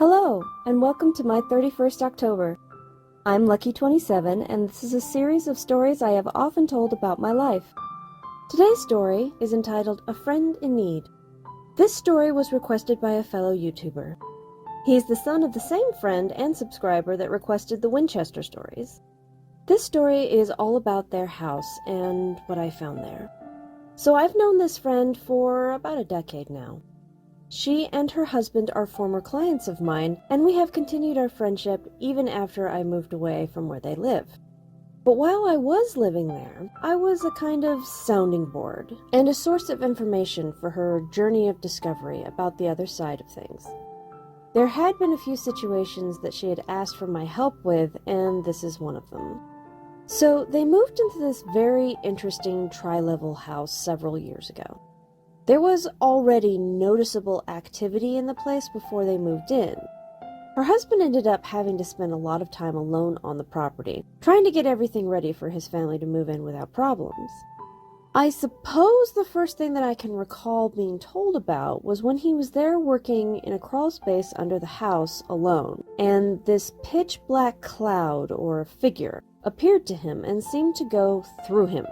Hello, and welcome to my 31st October. I'm Lucky27, and this is a series of stories I have often told about my life. Today's story is entitled A Friend in Need. This story was requested by a fellow YouTuber. He's the son of the same friend and subscriber that requested the Winchester stories. This story is all about their house and what I found there. So I've known this friend for about a decade now. She and her husband are former clients of mine, and we have continued our friendship even after I moved away from where they live. But while I was living there, I was a kind of sounding board and a source of information for her journey of discovery about the other side of things. There had been a few situations that she had asked for my help with, and this is one of them. So they moved into this very interesting tri-level house several years ago. There was already noticeable activity in the place before they moved in. Her husband ended up having to spend a lot of time alone on the property, trying to get everything ready for his family to move in without problems. I suppose the first thing that I can recall being told about was when he was there working in a crawl space under the house alone, and this pitch black cloud or figure appeared to him and seemed to go through him.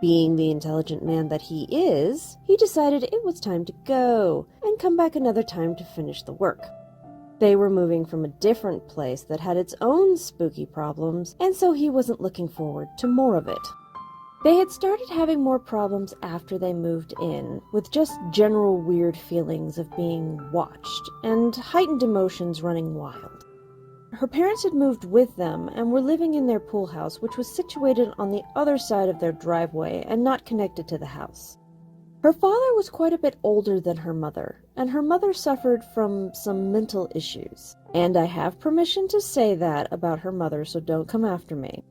Being the intelligent man that he is, he decided it was time to go and come back another time to finish the work. They were moving from a different place that had its own spooky problems, and so he wasn't looking forward to more of it. They had started having more problems after they moved in, with just general weird feelings of being watched and heightened emotions running wild. Her parents had moved with them and were living in their pool house, which was situated on the other side of their driveway and not connected to the house. Her father was quite a bit older than her mother, and her mother suffered from some mental issues. And I have permission to say that about her mother, so don't come after me.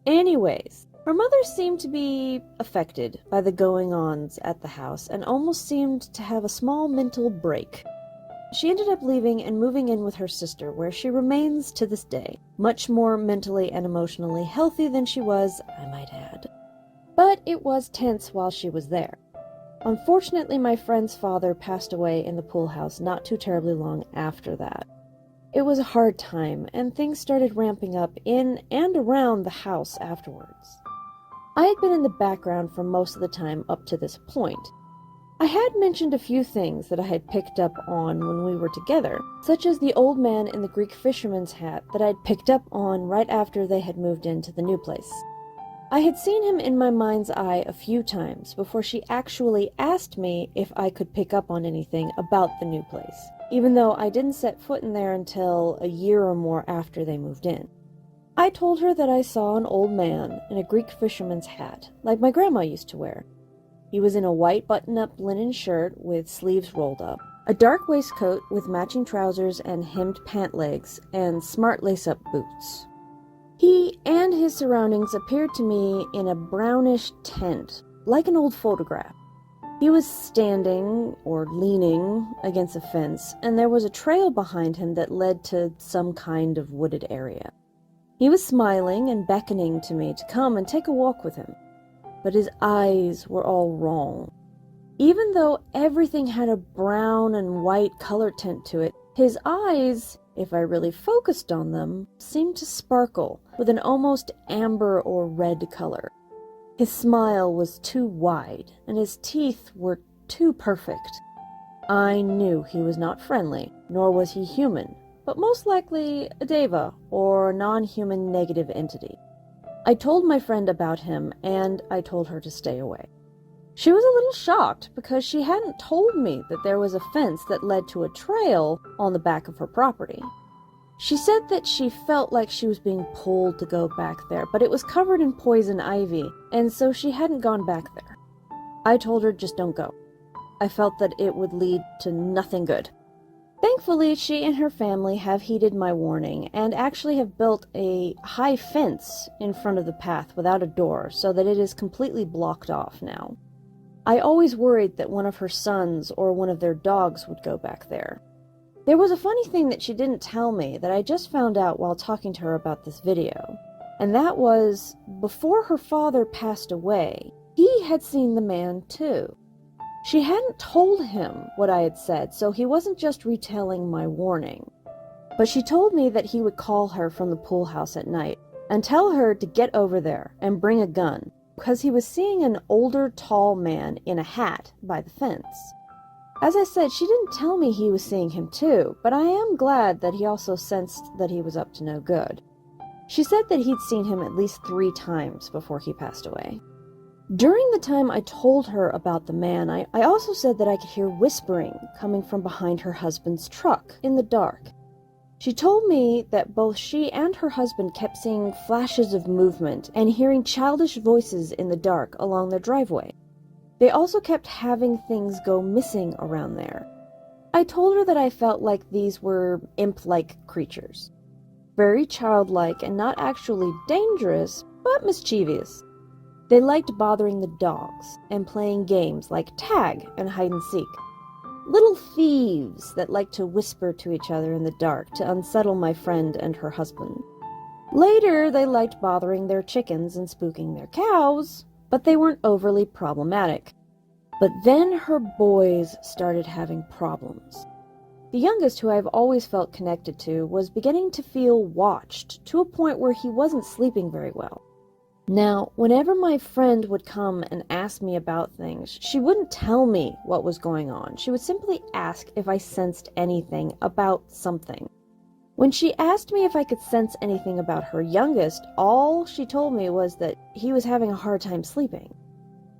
Anyways, her mother seemed to be affected by the going-ons at the house and almost seemed to have a small mental break. She ended up leaving and moving in with her sister, where she remains to this day, much more mentally and emotionally healthy than she was, I might add. But it was tense while she was there. Unfortunately, my friend's father passed away in the pool house not too terribly long after that. It was a hard time, and things started ramping up in and around the house afterwards. I had been in the background for most of the time up to this point. I had mentioned a few things that I had picked up on when we were together, such as the old man in the Greek fisherman's hat that I'd picked up on right after they had moved into the new place. I had seen him in my mind's eye a few times before she actually asked me if I could pick up on anything about the new place, even though I didn't set foot in there until a year or more after they moved in. I told her that I saw an old man in a Greek fisherman's hat, like my grandma used to wear. He was in a white button-up linen shirt with sleeves rolled up, a dark waistcoat with matching trousers and hemmed pant legs, and smart lace-up boots. He and his surroundings appeared to me in a brownish tent, like an old photograph. He was standing, or leaning, against a fence, and there was a trail behind him that led to some kind of wooded area. He was smiling and beckoning to me to come and take a walk with him. But his eyes were all wrong. Even though everything had a brown and white color tint to it, his eyes, if I really focused on them, seemed to sparkle with an almost amber or red color. His smile was too wide, and his teeth were too perfect. I knew he was not friendly, nor was he human, but most likely a deva, or a non-human negative entity. I told my friend about him, and I told her to stay away. She was a little shocked because she hadn't told me that there was a fence that led to a trail on the back of her property. She said that she felt like she was being pulled to go back there, but it was covered in poison ivy, and so she hadn't gone back there. I told her just don't go. I felt that it would lead to nothing good. Thankfully, she and her family have heeded my warning and actually have built a high fence in front of the path without a door so that it is completely blocked off now. I always worried that one of her sons or one of their dogs would go back there. There was a funny thing that she didn't tell me that I just found out while talking to her about this video, and that was, before her father passed away, he had seen the man too. She hadn't told him what I had said, so he wasn't just retelling my warning. But she told me that he would call her from the pool house at night and tell her to get over there and bring a gun, because he was seeing an older, tall man in a hat by the fence. As I said, she didn't tell me he was seeing him too, but I am glad that he also sensed that he was up to no good. She said that he'd seen him at least 3 times before he passed away. During the time I told her about the man, I also said that I could hear whispering coming from behind her husband's truck in the dark. She told me that both she and her husband kept seeing flashes of movement and hearing childish voices in the dark along their driveway. They also kept having things go missing around there. I told her that I felt like these were imp-like creatures. Very childlike and not actually dangerous, but mischievous. They liked bothering the dogs and playing games like tag and hide and seek. Little thieves that liked to whisper to each other in the dark to unsettle my friend and her husband. Later, they liked bothering their chickens and spooking their cows, but they weren't overly problematic. But then her boys started having problems. The youngest, who I've always felt connected to, was beginning to feel watched to a point where he wasn't sleeping very well. Now, whenever my friend would come and ask me about things, she wouldn't tell me what was going on. She would simply ask if I sensed anything about something. When she asked me if I could sense anything about her youngest, all she told me was that he was having a hard time sleeping.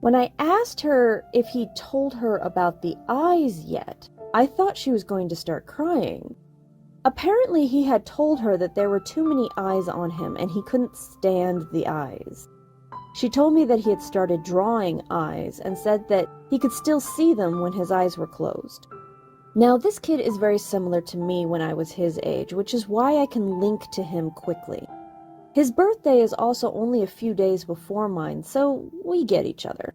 When I asked her if he'd told her about the eyes yet, I thought she was going to start crying. Apparently, he had told her that there were too many eyes on him and he couldn't stand the eyes. She told me that he had started drawing eyes and said that he could still see them when his eyes were closed. Now, this kid is very similar to me when I was his age, which is why I can link to him quickly. His birthday is also only a few days before mine, so we get each other.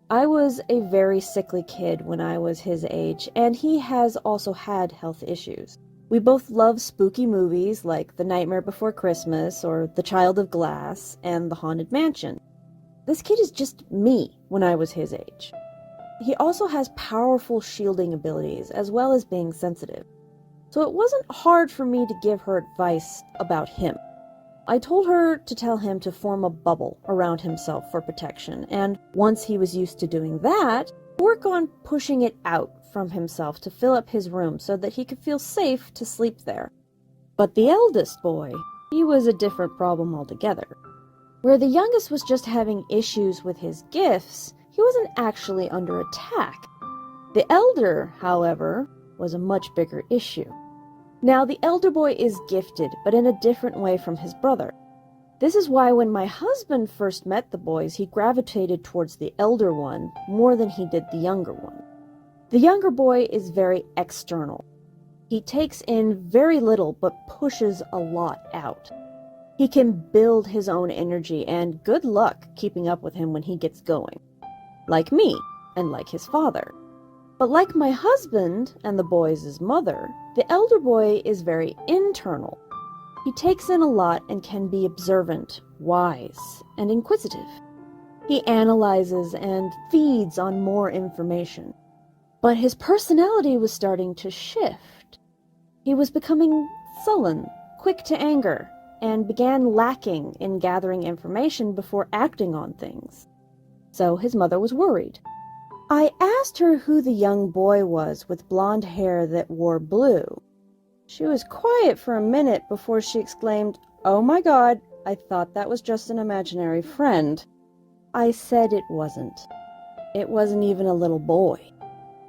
I was a very sickly kid when I was his age, and he has also had health issues. We both love spooky movies like The Nightmare Before Christmas or The Child of Glass and The Haunted Mansion. This kid is just me when I was his age. He also has powerful shielding abilities as well as being sensitive. So it wasn't hard for me to give her advice about him. I told her to tell him to form a bubble around himself for protection, and once he was used to doing that, work on pushing it out from himself to fill up his room so that he could feel safe to sleep there. But the eldest boy, he was a different problem altogether. Where the youngest was just having issues with his gifts, he wasn't actually under attack. The elder, however, was a much bigger issue. Now, the elder boy is gifted, but in a different way from his brother. This is why when my husband first met the boys, he gravitated towards the elder one more than he did the younger one. The younger boy is very external. He takes in very little but pushes a lot out. He can build his own energy, and good luck keeping up with him when he gets going. Like me, and like his father. But like my husband and the boys' mother, the elder boy is very internal. He takes in a lot and can be observant, wise, and inquisitive. He analyzes and feeds on more information. But his personality was starting to shift. He was becoming sullen, quick to anger, and began lacking in gathering information before acting on things. So his mother was worried. I asked her who the young boy was with blonde hair that wore blue. She was quiet for a minute before she exclaimed, "Oh my God, I thought that was just an imaginary friend." I said it wasn't. It wasn't even a little boy.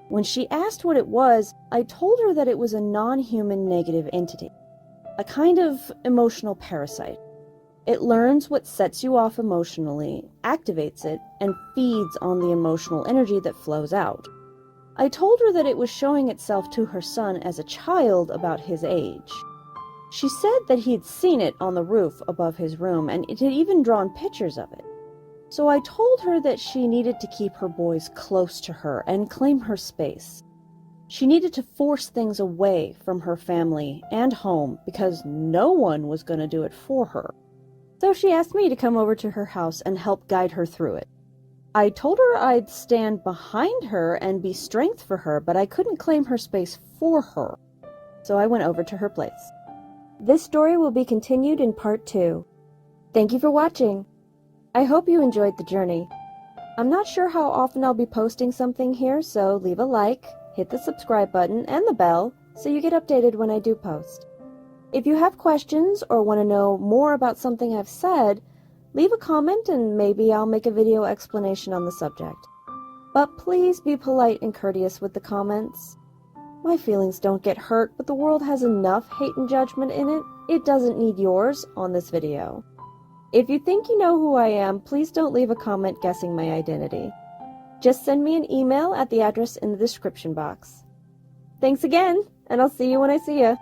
When she asked what it was, I told her that it was a non-human negative entity, a kind of emotional parasite. It learns what sets you off emotionally, activates it, and feeds on the emotional energy that flows out. I told her that it was showing itself to her son as a child about his age. She said that he had seen it on the roof above his room, and it had even drawn pictures of it. So I told her that she needed to keep her boys close to her and claim her space. She needed to force things away from her family and home because no one was going to do it for her. So she asked me to come over to her house and help guide her through it. I told her I'd stand behind her and be strength for her, but I couldn't claim her space for her. So I went over to her place. This story will be continued in part 2. Thank you for watching. I hope you enjoyed the journey. I'm not sure how often I'll be posting something here, so leave a like, hit the subscribe button and the bell so you get updated when I do post. If you have questions or want to know more about something I've said, leave a comment and maybe I'll make a video explanation on the subject. But please be polite and courteous with the comments. My feelings don't get hurt, but the world has enough hate and judgment in it. It doesn't need yours on this video. If you think you know who I am, please don't leave a comment guessing my identity. Just send me an email at the address in the description box. Thanks again, and I'll see you when I see you.